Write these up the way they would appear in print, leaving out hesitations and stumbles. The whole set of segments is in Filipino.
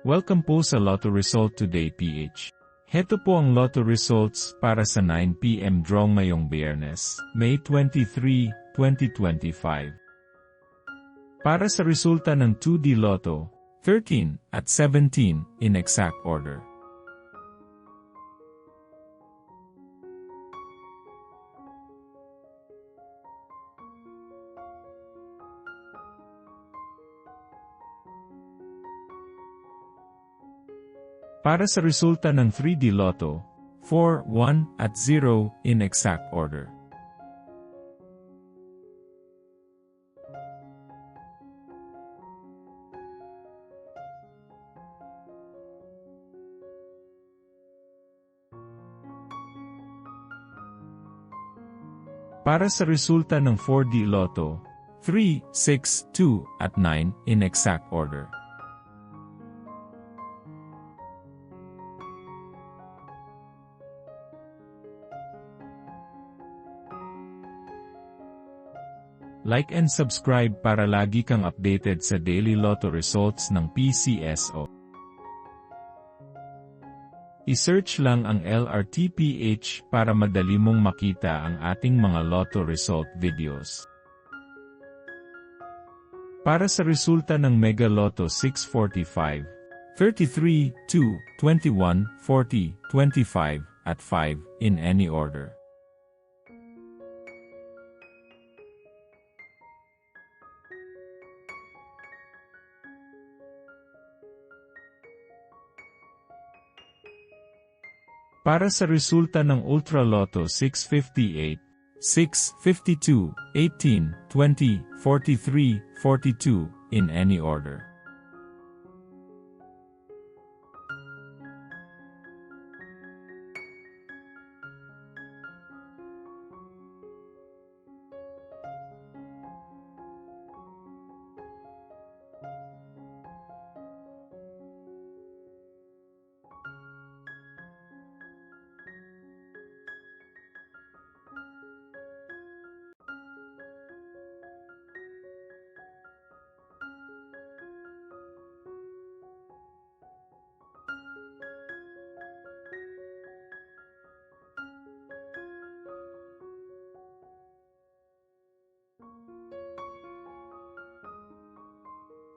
Welcome po sa Lotto Result Today PH. Heto po ang Lotto Results para sa 9 PM draw ngayong Biyernes, May 23, 2025. Para sa resulta ng 2D Lotto, 13 at 17 in exact order. Para sa resulta ng 3D Lotto, 4, 1, at 0 in exact order. Para sa resulta ng 4D Lotto, 3, 6, 2, at 9 in exact order. Like and subscribe para lagi kang updated sa daily lotto results ng PCSO. I-search lang ang LRTPH para madali mong makita ang ating mga lotto result videos. Para sa resulta ng Mega Lotto 645, 33, 2, 21, 40, 25, at 5 in any order. Para sa resulta ng Ultra Lotto 658, 6, 52, 18, 20, 43, 42, in any order.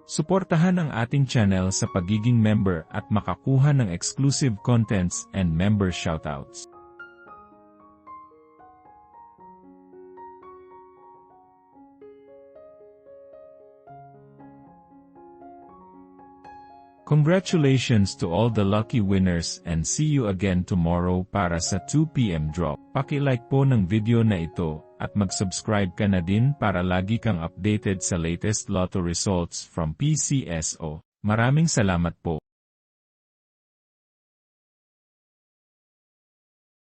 Suportahan ang ating channel sa pagiging member at makakuha ng exclusive contents and member shoutouts. Congratulations to all the lucky winners and see you again tomorrow para sa 2 PM draw. Paki-like po ng video na ito at mag-subscribe ka na din para lagi kang updated sa latest lotto results from PCSO. Maraming salamat po.